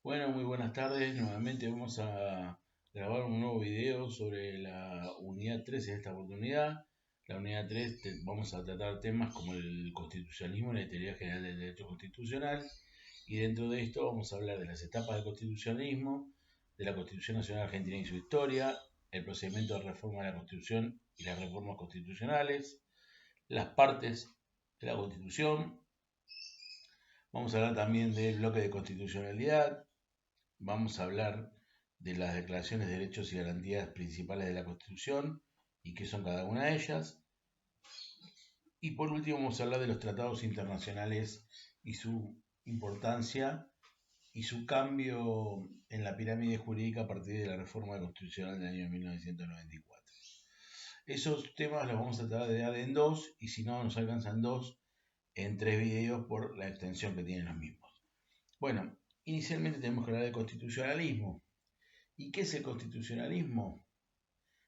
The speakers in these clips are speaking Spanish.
Bueno, muy buenas tardes. Nuevamente vamos a grabar un nuevo video sobre la unidad 3 en esta oportunidad. La unidad 3 vamos a tratar temas como el constitucionalismo y la teoría general del derecho constitucional. Y dentro de esto vamos a hablar de las etapas del constitucionalismo, de la Constitución Nacional Argentina y su historia, el procedimiento de reforma de la Constitución y las reformas constitucionales, las partes de la Constitución. Vamos a hablar también del bloque de constitucionalidad. Vamos a hablar de las declaraciones de derechos y garantías principales de la Constitución y qué son cada una de ellas. Y por último vamos a hablar de los tratados internacionales y su importancia y su cambio en la pirámide jurídica a partir de la reforma constitucional del año 1994. Esos temas los vamos a tratar de dar en dos, y si no nos alcanzan dos, en tres videos por la extensión que tienen los mismos. Bueno, inicialmente tenemos que hablar de constitucionalismo. ¿Y qué es el constitucionalismo?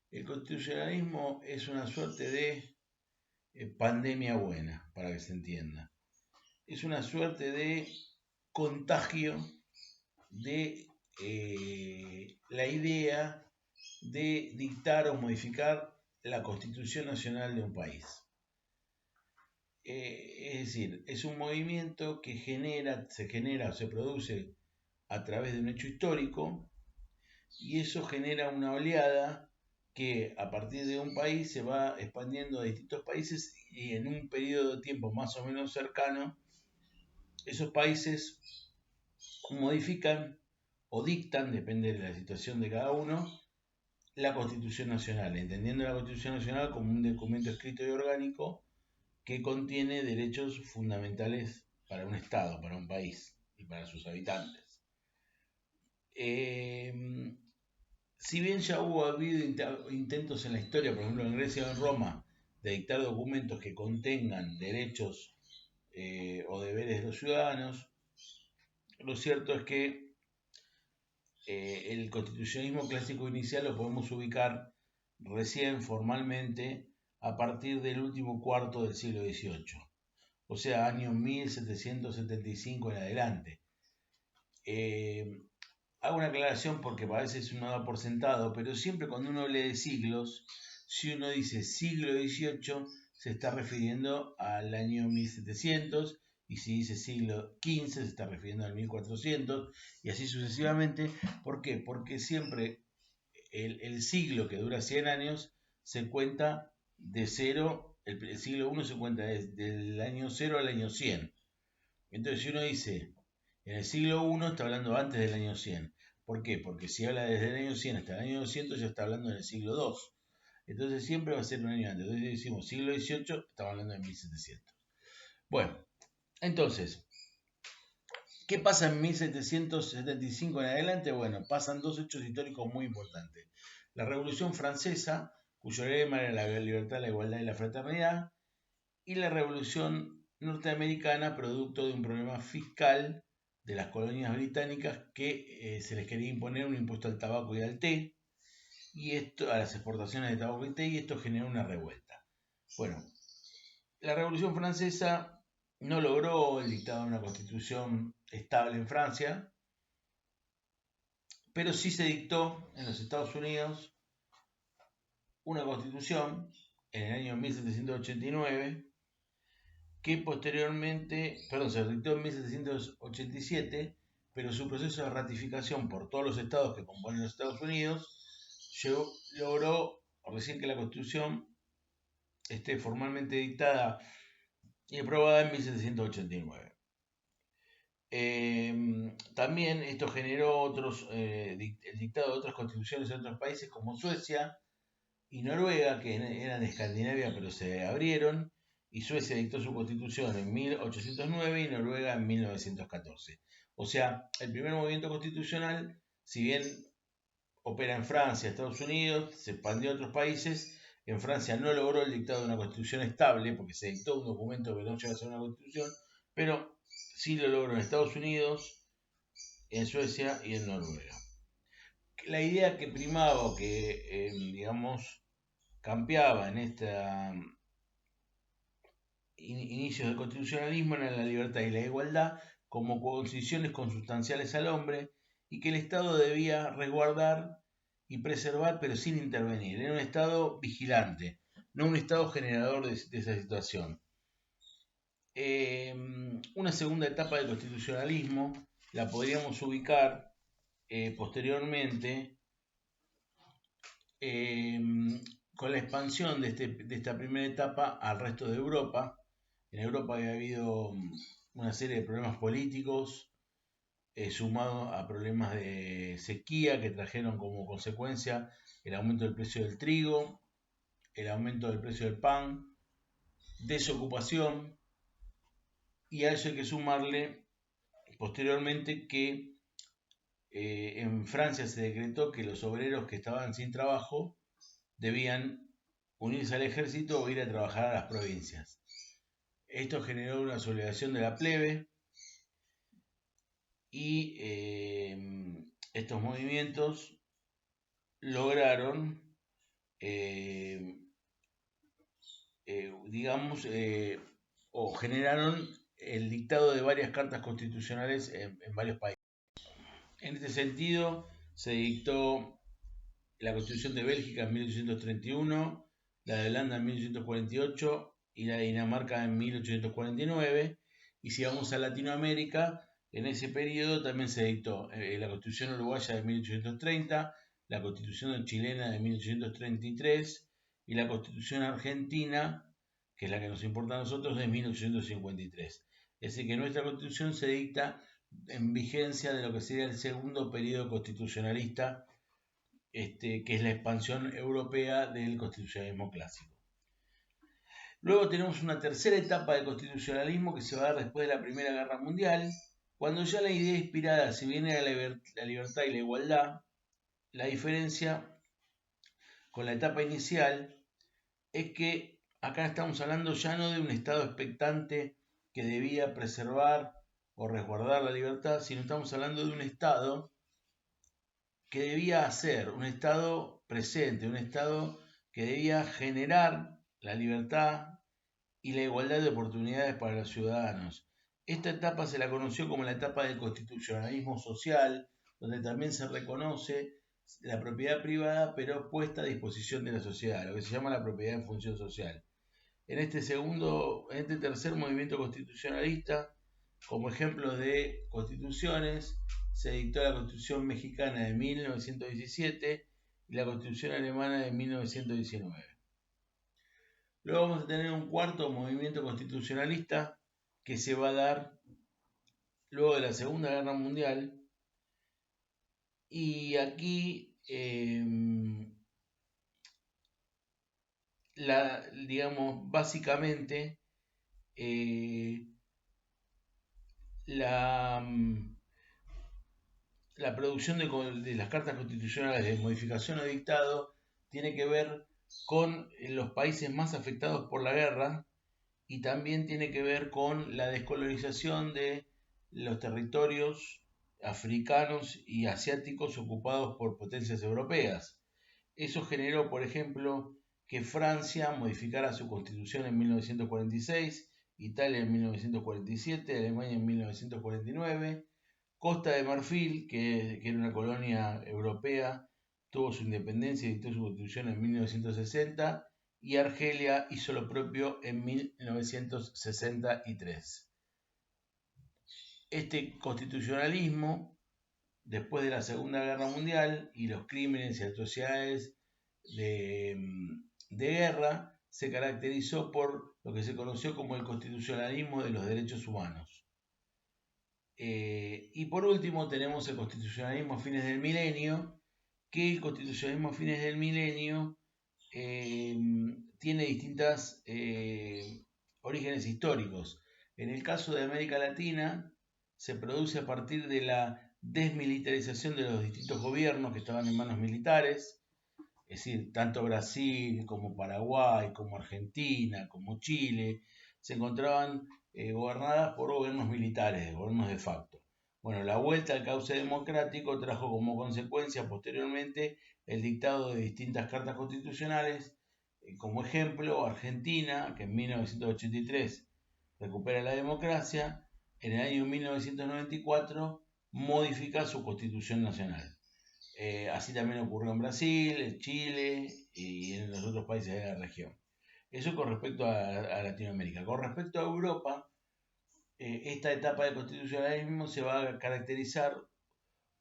El constitucionalismo es una suerte de pandemia buena, para que se entienda. Es una suerte de contagio de la idea de dictar o modificar la Constitución Nacional de un país. Es decir, es un movimiento que se genera o se produce a través de un hecho histórico, y eso genera una oleada que a partir de un país se va expandiendo a distintos países, y en un periodo de tiempo más o menos cercano esos países modifican o dictan, depende de la situación de cada uno, la Constitución Nacional, entendiendo la Constitución Nacional como un documento escrito y orgánico que contiene derechos fundamentales para un Estado, para un país y para sus habitantes. Si bien ya habido intentos en la historia, por ejemplo en Grecia o en Roma, de dictar documentos que contengan derechos o deberes de los ciudadanos, lo cierto es que el constitucionalismo clásico inicial lo podemos ubicar recién formalmente a partir del último cuarto del siglo XVIII, o sea, año 1775 en adelante. Hago una aclaración porque a veces uno da por sentado, pero siempre cuando uno lee siglos, si uno dice siglo XVIII, se está refiriendo al año 1700, y si dice siglo XV, se está refiriendo al 1400, y así sucesivamente. ¿Por qué? Porque siempre el siglo, que dura 100 años, se cuenta de cero. El siglo I se cuenta del año 0 al año 100. Entonces, si uno dice en el siglo I, está hablando antes del año 100. ¿Por qué? Porque si habla desde el año 100 hasta el año 200, ya está hablando en el siglo II. Entonces siempre va a ser un año antes. Entonces decimos siglo XVIII, estamos hablando de 1700. Bueno, entonces, ¿qué pasa en 1775 en adelante? Bueno, pasan dos hechos históricos muy importantes. La Revolución Francesa, cuyo lema era la libertad, la igualdad y la fraternidad, y la Revolución Norteamericana, producto de un problema fiscal de las colonias británicas, que se les quería imponer un impuesto al tabaco y al té, y esto, a las exportaciones de tabaco y té, y esto generó una revuelta. Bueno, la Revolución Francesa no logró el dictado de una constitución estable en Francia, pero sí se dictó en los Estados Unidos una constitución en el año 1789, que posteriormente, se dictó en 1787, pero su proceso de ratificación por todos los estados que componen los Estados Unidos logró recién que la Constitución esté formalmente dictada y aprobada en 1789. También esto generó el dictado de otras constituciones en otros países como Suecia y Noruega, que eran de Escandinavia pero se abrieron, y Suecia dictó su constitución en 1809 y Noruega en 1914. O sea, el primer movimiento constitucional, si bien opera en Francia, Estados Unidos, se expandió a otros países. En Francia no logró el dictado de una constitución estable, porque se dictó un documento que no llegó a ser una constitución, pero sí lo logró en Estados Unidos, en Suecia y en Noruega. La idea que primaba, o que, campeaba en esta inicios del constitucionalismo, era la libertad y la igualdad como condiciones consustanciales al hombre, y que el Estado debía resguardar y preservar, pero sin intervenir. Era un Estado vigilante, no un Estado generador de esa situación. Una segunda etapa del constitucionalismo la podríamos ubicar posteriormente con la expansión de esta primera etapa al resto de Europa. En Europa había habido una serie de problemas políticos sumados a problemas de sequía que trajeron como consecuencia el aumento del precio del trigo, el aumento del precio del pan, desocupación, y a eso hay que sumarle posteriormente que en Francia se decretó que los obreros que estaban sin trabajo debían unirse al ejército o ir a trabajar a las provincias. Esto generó una sublevación de la plebe y estos movimientos lograron, o generaron el dictado de varias cartas constitucionales en varios países. En este sentido, se dictó la Constitución de Bélgica en 1831, la de Holanda en 1848 y la de Dinamarca en 1849. Y si vamos a Latinoamérica, en ese periodo también se dictó la Constitución uruguaya de 1830, la Constitución chilena de 1833 y la Constitución argentina, que es la que nos importa a nosotros, de 1853. Es decir, que nuestra Constitución se dicta en vigencia de lo que sería el segundo periodo constitucionalista, que es la expansión europea del constitucionalismo clásico. Luego tenemos una tercera etapa del constitucionalismo que se va a dar después de la Primera Guerra Mundial, cuando ya la idea inspirada, si bien era la libertad y la igualdad, la diferencia con la etapa inicial es que acá estamos hablando ya no de un Estado expectante que debía preservar o resguardar la libertad, sino estamos hablando de un Estado que debía hacer, un Estado presente, un Estado que debía generar la libertad y la igualdad de oportunidades para los ciudadanos. Esta etapa se la conoció como la etapa del constitucionalismo social, donde también se reconoce la propiedad privada, pero puesta a disposición de la sociedad, lo que se llama la propiedad en función social. En este tercer movimiento constitucionalista, como ejemplo de constituciones, se dictó la Constitución mexicana de 1917 y la Constitución alemana de 1919. Luego vamos a tener un cuarto movimiento constitucionalista que se va a dar luego de la Segunda Guerra Mundial, y aquí básicamente la producción de las cartas constitucionales de modificación o dictado tiene que ver con los países más afectados por la guerra y también tiene que ver con la descolonización de los territorios africanos y asiáticos ocupados por potencias europeas. Eso generó, por ejemplo, que Francia modificara su constitución en 1946, Italia en 1947, Alemania en 1949, Costa de Marfil, que era una colonia europea, tuvo su independencia y dictó su constitución en 1960, y Argelia hizo lo propio en 1963. Este constitucionalismo, después de la Segunda Guerra Mundial y los crímenes y atrocidades de guerra, se caracterizó por lo que se conoció como el constitucionalismo de los derechos humanos. Y por último tenemos el constitucionalismo a fines del milenio, que el constitucionalismo a fines del milenio tiene distintos orígenes históricos. En el caso de América Latina, se produce a partir de la desmilitarización de los distintos gobiernos que estaban en manos militares, es decir, tanto Brasil como Paraguay, como Argentina, como Chile, se encontraban gobernadas por gobiernos militares, gobiernos de facto. Bueno, la vuelta al cauce democrático trajo como consecuencia posteriormente el dictado de distintas cartas constitucionales, como ejemplo Argentina, que en 1983 recupera la democracia, en el año 1994 modifica su constitución nacional. Así también ocurrió en Brasil, en Chile y en los otros países de la región. Eso con respecto a Latinoamérica. Con respecto a Europa, esta etapa de constitucionalismo se va a caracterizar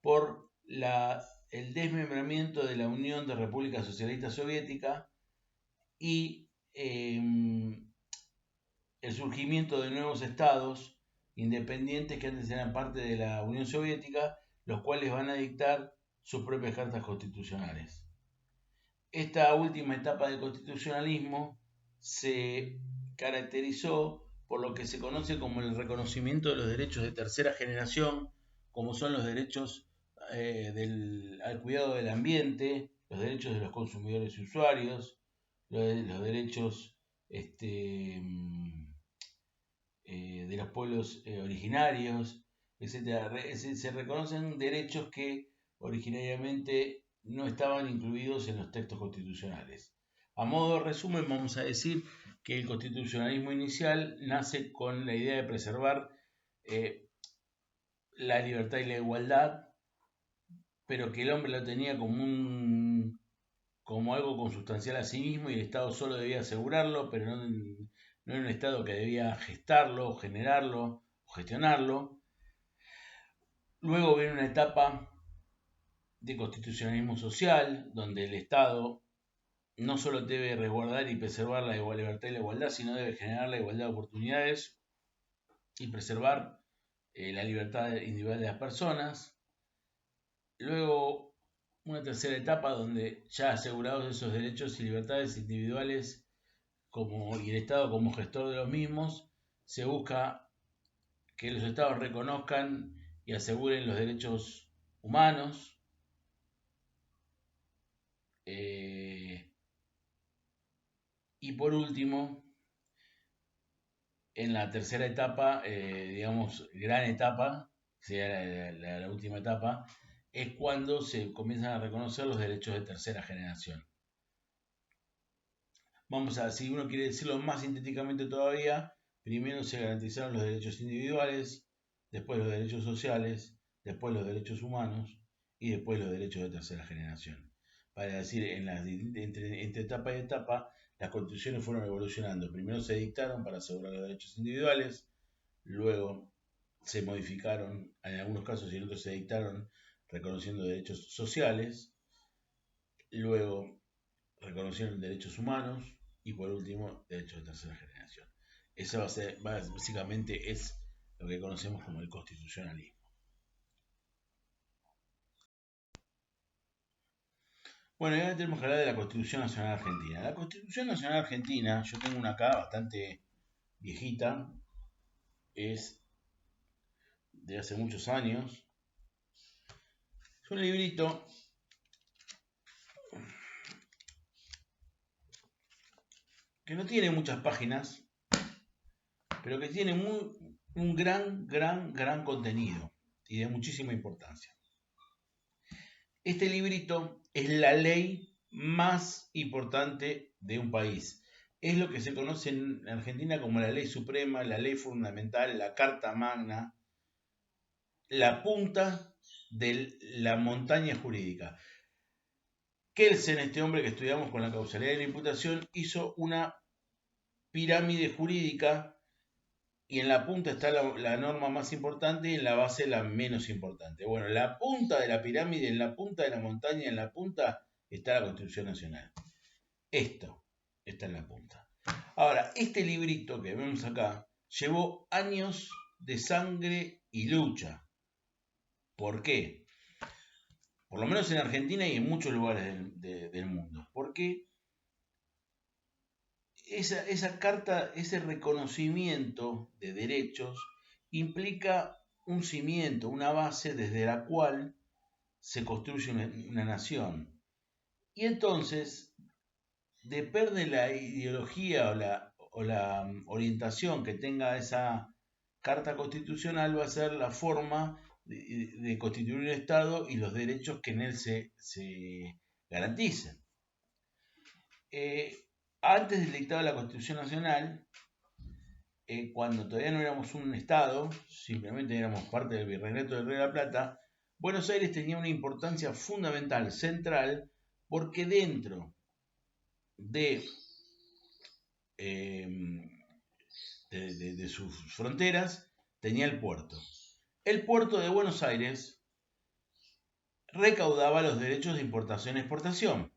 por el desmembramiento de la Unión de Repúblicas Socialistas Soviéticas y el surgimiento de nuevos estados independientes que antes eran parte de la Unión Soviética, los cuales van a dictar sus propias cartas constitucionales. Esta última etapa del constitucionalismo se caracterizó por lo que se conoce como el reconocimiento de los derechos de tercera generación, como son los derechos al cuidado del ambiente, los derechos de los consumidores y usuarios, los derechos de los pueblos originarios, etc. Se reconocen derechos que originariamente no estaban incluidos en los textos constitucionales. A modo de resumen, vamos a decir que el constitucionalismo inicial nace con la idea de preservar la libertad y la igualdad, pero que el hombre lo tenía como algo consustancial a sí mismo y el Estado solo debía asegurarlo, pero no era un Estado que debía gestarlo, generarlo o gestionarlo. Luego viene una etapa de constitucionalismo social, donde el Estado no solo debe resguardar y preservar la libertad y la igualdad, sino debe generar la igualdad de oportunidades y preservar la libertad individual de las personas. Luego, una tercera etapa donde ya asegurados esos derechos y libertades individuales y el Estado como gestor de los mismos, se busca que los Estados reconozcan y aseguren los derechos humanos. Y por último, en la tercera etapa, digamos, gran etapa, sería la última etapa, es cuando se comienzan a reconocer los derechos de tercera generación. Vamos a, si uno quiere decirlo más sintéticamente todavía, primero se garantizaron los derechos individuales, después los derechos sociales, después los derechos humanos y después los derechos de tercera generación. Para decir, entre etapa y etapa, las constituciones fueron evolucionando. Primero se dictaron para asegurar los derechos individuales, luego se modificaron, en algunos casos y en otros se dictaron reconociendo derechos sociales, luego reconocieron derechos humanos y por último derechos de tercera generación. Eso básicamente es lo que conocemos como el constitucionalismo. Bueno, y ahora tenemos que hablar de la Constitución Nacional Argentina. La Constitución Nacional Argentina, yo tengo una acá bastante viejita, es de hace muchos años. Es un librito que no tiene muchas páginas, pero que tiene un gran contenido y de muchísima importancia. Este librito es la ley más importante de un país. Es lo que se conoce en Argentina como la ley suprema, la ley fundamental, la Carta Magna, la punta de la montaña jurídica. Kelsen, este hombre que estudiamos con la causalidad y la imputación, hizo una pirámide jurídica y en la punta está la norma más importante y en la base la menos importante. Bueno, la punta de la pirámide, en la punta de la montaña, en la punta está la Constitución Nacional. Esto está en la punta. Ahora, este librito que vemos acá llevó años de sangre y lucha. ¿Por qué? Por lo menos en Argentina y en muchos lugares del mundo. Porque esa carta, ese reconocimiento de derechos, implica un cimiento, una base desde la cual se construye una nación. Y entonces, depende de la ideología o la orientación que tenga esa carta constitucional, va a ser la forma de constituir un Estado y los derechos que en él se garanticen. Antes del dictado de la Constitución Nacional, cuando todavía no éramos un estado, simplemente éramos parte del Virreinato del Río de la Plata, Buenos Aires tenía una importancia fundamental, central, porque dentro de, eh, de sus fronteras tenía el puerto. El puerto de Buenos Aires recaudaba los derechos de importación y exportación.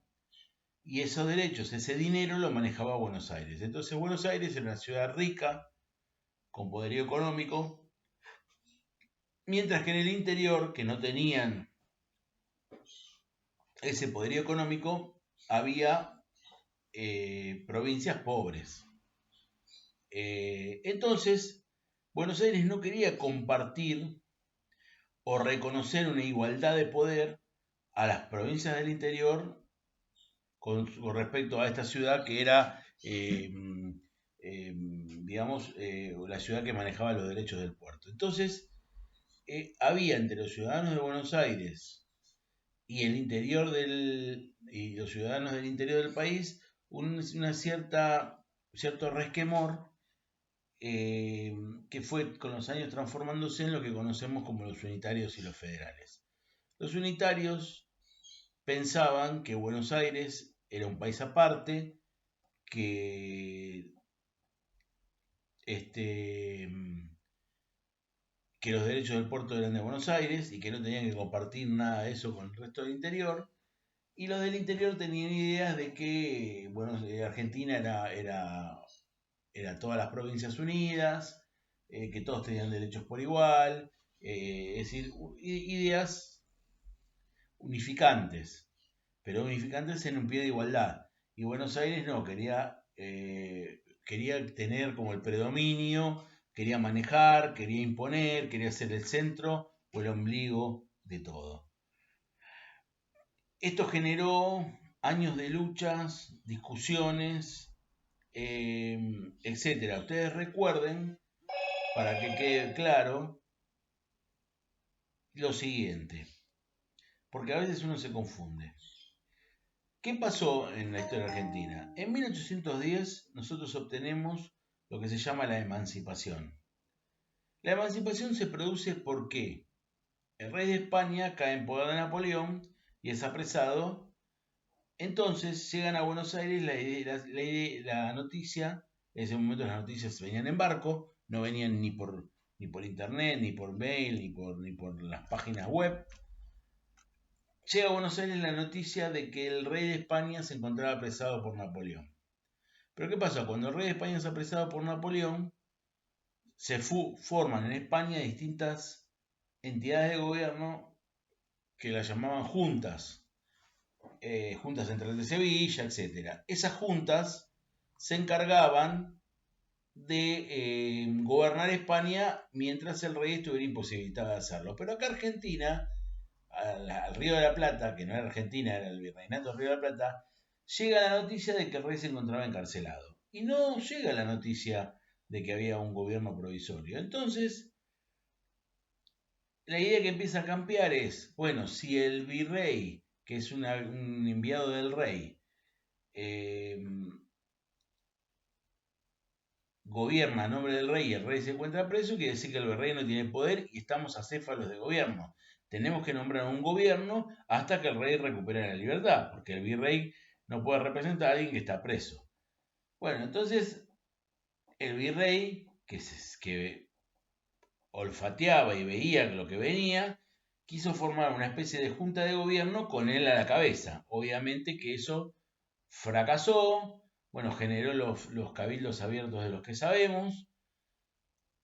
Y esos derechos, ese dinero lo manejaba Buenos Aires. Entonces Buenos Aires era una ciudad rica, con poderío económico, mientras que en el interior, que no tenían ese poderío económico, había provincias pobres. Entonces, Buenos Aires no quería compartir o reconocer una igualdad de poder a las provincias del interior con respecto a esta ciudad que era, digamos, la ciudad que manejaba los derechos del puerto. Entonces, había entre los ciudadanos de Buenos Aires y y los ciudadanos del interior del país una cierto resquemor, que fue con los años transformándose en lo que conocemos como los unitarios y los federales. Los unitarios pensaban que Buenos Aires era un país aparte, que, que los derechos del puerto eran de Buenos Aires y que no tenían que compartir nada de eso con el resto del interior. Y los del interior tenían ideas de que, bueno, Argentina era todas las provincias unidas, que todos tenían derechos por igual, es decir, ideas unificantes, pero unificantes en un pie de igualdad. Y Buenos Aires no, quería tener como el predominio, quería manejar, quería imponer, quería ser el centro o el ombligo de todo. Esto generó años de luchas, discusiones, etcétera. Ustedes recuerden, para que quede claro, lo siguiente, porque a veces uno se confunde. ¿Qué pasó en la historia argentina? En 1810 nosotros obtenemos lo que se llama la emancipación. La emancipación se produce porque el rey de España cae en poder de Napoleón y es apresado. Entonces llegan a Buenos Aires la noticia. En ese momento las noticias venían en barco, no venían ni por internet, ni por mail, ni por las páginas web. Llega a Buenos Aires la noticia de que el rey de España se encontraba apresado por Napoleón. Pero ¿qué pasa? Cuando el rey de España es apresado por Napoleón, se forman en España distintas entidades de gobierno que las llamaban juntas. Juntas centrales de Sevilla, etc. Esas juntas se encargaban de gobernar España mientras el rey estuviera imposibilitado de hacerlo. Pero acá Argentina, al Río de la Plata, que no era Argentina, era el Virreinato del Río de la Plata, llega la noticia de que el rey se encontraba encarcelado. Y no llega la noticia de que había un gobierno provisorio. Entonces, la idea que empieza a cambiar es, bueno, si el virrey, que es un enviado del rey, gobierna a nombre del rey y el rey se encuentra preso, quiere decir que el virrey no tiene poder y estamos acéfalos de gobierno. Tenemos que nombrar un gobierno hasta que el rey recupere la libertad, porque el virrey no puede representar a alguien que está preso. Bueno, entonces el virrey, que olfateaba y veía lo que venía, quiso formar una especie de junta de gobierno con él a la cabeza. Obviamente que eso fracasó, bueno, generó los cabildos abiertos de los que sabemos,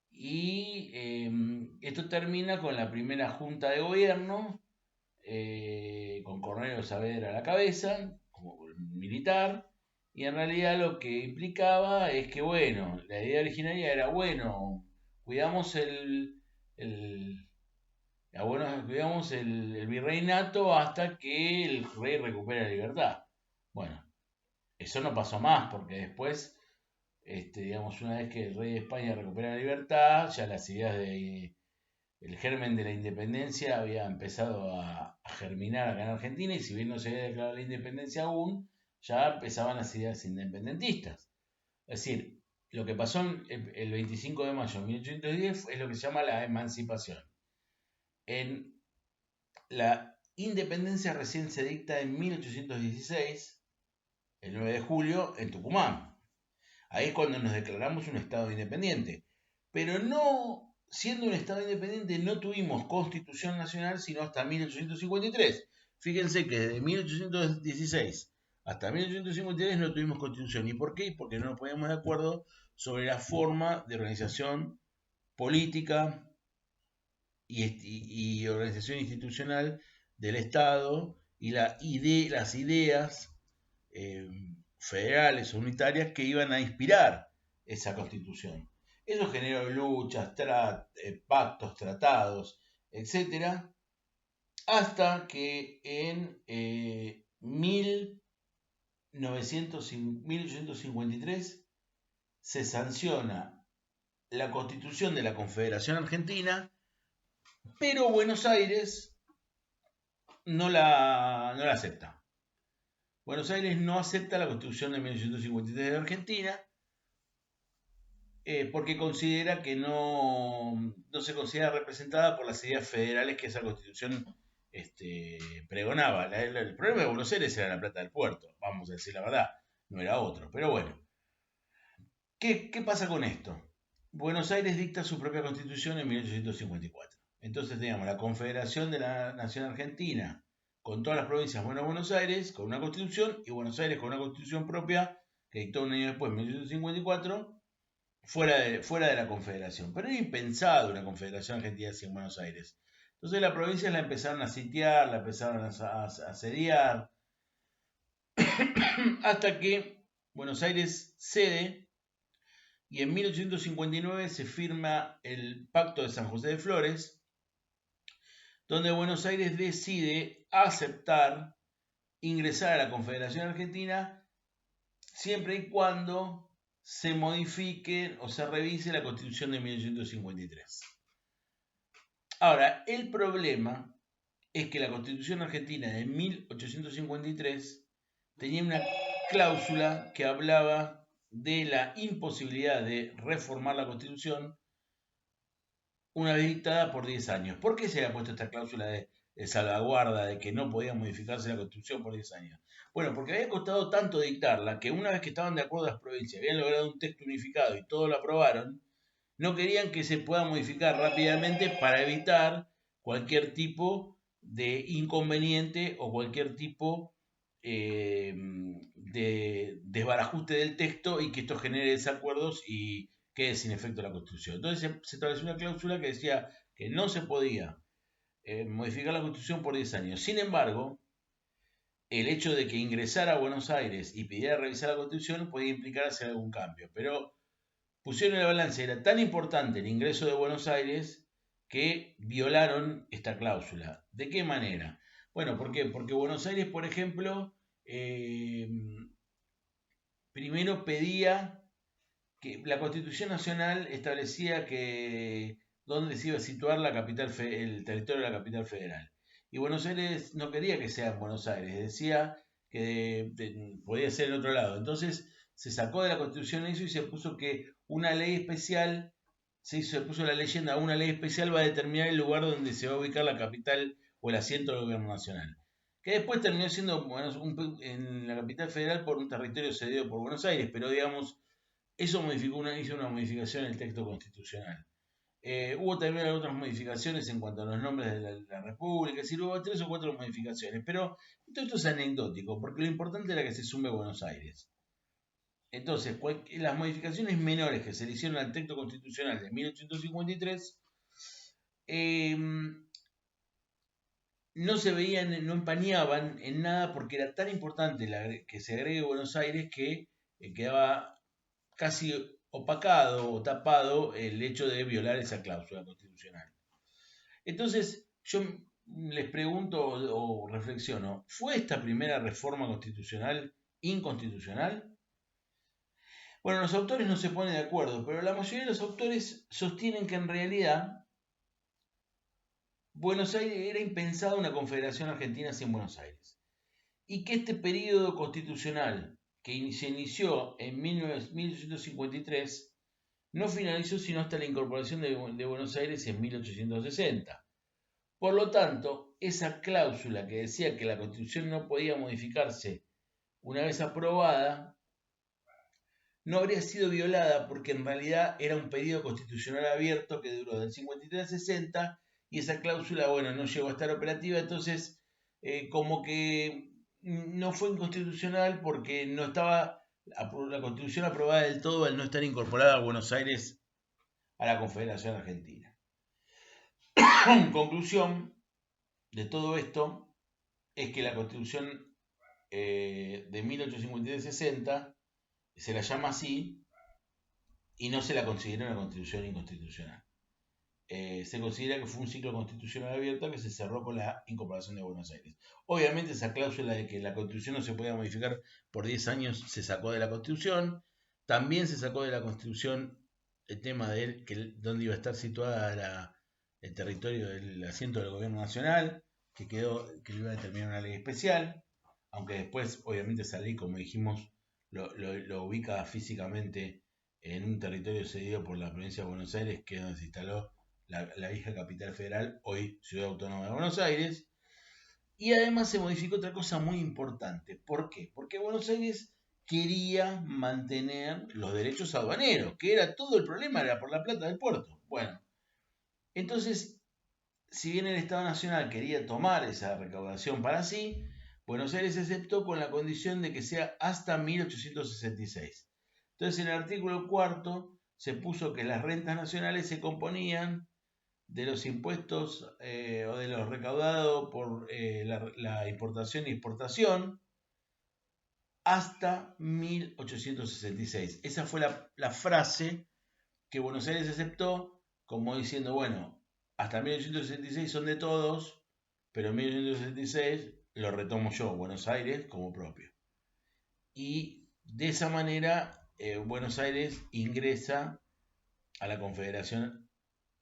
y esto termina con la primera junta de gobierno, con Cornelio Saavedra a la cabeza, como militar, y en realidad lo que implicaba es que, bueno, la idea originaria era, bueno, cuidamos el virreinato hasta que el rey recupere la libertad. Bueno, eso no pasó más, porque después, digamos, una vez que el rey de España recupera la libertad, ya las ideas el germen de la independencia había empezado a germinar acá en Argentina, y si bien no se había declarado la independencia aún, ya empezaban las ideas independentistas. Es decir, lo que pasó el 25 de mayo de 1810 es lo que se llama la emancipación. En la independencia recién se dicta en 1816, el 9 de julio, en Tucumán. Ahí es cuando nos declaramos un Estado independiente. Pero no, siendo un Estado independiente, no tuvimos Constitución Nacional sino hasta 1853. Fíjense que desde 1816 hasta 1853 no tuvimos Constitución. ¿Y por qué? Porque no nos poníamos de acuerdo sobre la forma de organización política y organización institucional del Estado y las ideas eh, federales o unitarias que iban a inspirar esa constitución. Eso generó luchas, pactos, tratados, etc. Hasta que en 1853 se sanciona la constitución de la Confederación Argentina, pero Buenos Aires no la acepta. Buenos Aires no acepta la Constitución de 1853 de Argentina porque considera que no se considera representada por las ideas federales que esa Constitución pregonaba. El problema de Buenos Aires era la plata del puerto, vamos a decir la verdad, no era otro. Pero bueno, ¿qué pasa con esto? Buenos Aires dicta su propia Constitución en 1854. Entonces teníamos la Confederación de la Nación Argentina con todas las provincias menos Buenos Aires, con una constitución, y Buenos Aires con una constitución propia que dictó un año después, en 1854, fuera de la confederación. Pero era impensado una confederación argentina sin Buenos Aires. Entonces las provincias la empezaron a sitiar, la empezaron a asediar, hasta que Buenos Aires cede y en 1859 se firma el Pacto de San José de Flores, donde Buenos Aires decide aceptar ingresar a la Confederación Argentina siempre y cuando se modifique o se revise la Constitución de 1853. Ahora, el problema es que la Constitución Argentina de 1853 tenía una cláusula que hablaba de la imposibilidad de reformar la Constitución una vez dictada por 10 años. ¿Por qué se había puesto esta cláusula de salvaguarda de que no podía modificarse la Constitución por 10 años? Bueno, porque había costado tanto dictarla que una vez que estaban de acuerdo las provincias, habían logrado un texto unificado y todos lo aprobaron, no querían que se pueda modificar rápidamente para evitar cualquier tipo de inconveniente o cualquier tipo de desbarajuste del texto y que esto genere desacuerdos y quede sin efecto la Constitución. Entonces se estableció una cláusula que decía que no se podía modificar la Constitución por 10 años. Sin embargo, el hecho de que ingresara a Buenos Aires y pidiera revisar la Constitución podía implicar hacer algún cambio. Pero pusieron en la balanza, era tan importante el ingreso de Buenos Aires que violaron esta cláusula. ¿De qué manera? Bueno, ¿por qué? Porque Buenos Aires, por ejemplo, primero pedía que la Constitución Nacional establecía que dónde se iba a situar la capital, el territorio de la capital federal. Y Buenos Aires no quería que sea en Buenos Aires, decía que podía ser en otro lado. Entonces se sacó de la Constitución eso y se puso que una ley especial, se puso la leyenda, una ley especial va a determinar el lugar donde se va a ubicar la capital o el asiento del gobierno nacional. Que después terminó siendo en la capital federal por un territorio cedido por Buenos Aires, pero digamos, eso hizo una modificación en el texto constitucional. Hubo también otras modificaciones en cuanto a los nombres de la República, es decir, hubo 3 o 4 modificaciones, pero todo esto es anecdótico, porque lo importante era que se sume Buenos Aires. Entonces, las modificaciones menores que se le hicieron al texto constitucional de 1853 no se veían, no empañaban en nada porque era tan importante que se agregue Buenos Aires que quedaba casi opacado o tapado el hecho de violar esa cláusula constitucional. Entonces, yo les pregunto o reflexiono, ¿fue esta primera reforma constitucional inconstitucional? Bueno, los autores no se ponen de acuerdo, pero la mayoría de los autores sostienen que en realidad Buenos Aires era impensada una confederación argentina sin Buenos Aires y que este periodo constitucional que se inició en 1853, no finalizó sino hasta la incorporación de Buenos Aires en 1860. Por lo tanto, esa cláusula que decía que la Constitución no podía modificarse una vez aprobada, no habría sido violada porque en realidad era un pedido constitucional abierto que duró del 53 al 60 y esa cláusula, bueno, no llegó a estar operativa, entonces como que no fue inconstitucional porque no estaba la Constitución aprobada del todo al no estar incorporada a Buenos Aires a la Confederación Argentina. Conclusión de todo esto es que la Constitución de 1853-60 se la llama así y no se la considera una constitución inconstitucional. Se considera que fue un ciclo constitucional abierto que se cerró con la incorporación de Buenos Aires. Obviamente esa cláusula de que la constitución no se podía modificar por 10 años se sacó de la constitución. También se sacó de la constitución el tema de dónde iba a estar situada el territorio del asiento del gobierno nacional, que lo iba a determinar una ley especial, aunque después obviamente esa ley, como dijimos, lo ubica físicamente en un territorio cedido por la provincia de Buenos Aires, que es donde se instaló la vieja capital federal, hoy Ciudad Autónoma de Buenos Aires. Y además se modificó otra cosa muy importante. ¿Por qué? Porque Buenos Aires quería mantener los derechos aduaneros, que era todo el problema, era por la plata del puerto. Bueno, entonces, si bien el Estado Nacional quería tomar esa recaudación para sí, Buenos Aires aceptó con la condición de que sea hasta 1866. Entonces, en el artículo 4 se puso que las rentas nacionales se componían de los impuestos o de los recaudados por la importación y exportación hasta 1866. Esa fue la frase que Buenos Aires aceptó como diciendo, bueno, hasta 1866 son de todos, pero en 1866 lo retomo yo, Buenos Aires, como propio. Y de esa manera Buenos Aires ingresa a la Confederación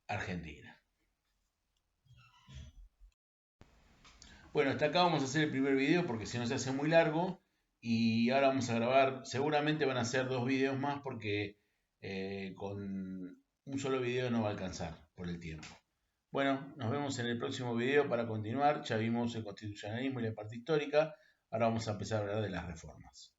Argentina. Bueno, hasta acá vamos a hacer el primer video porque si no se hace muy largo. Y ahora vamos a grabar, seguramente van a ser 2 videos más porque con un solo video no va a alcanzar por el tiempo. Bueno, nos vemos en el próximo video para continuar. Ya vimos el constitucionalismo y la parte histórica. Ahora vamos a empezar a hablar de las reformas.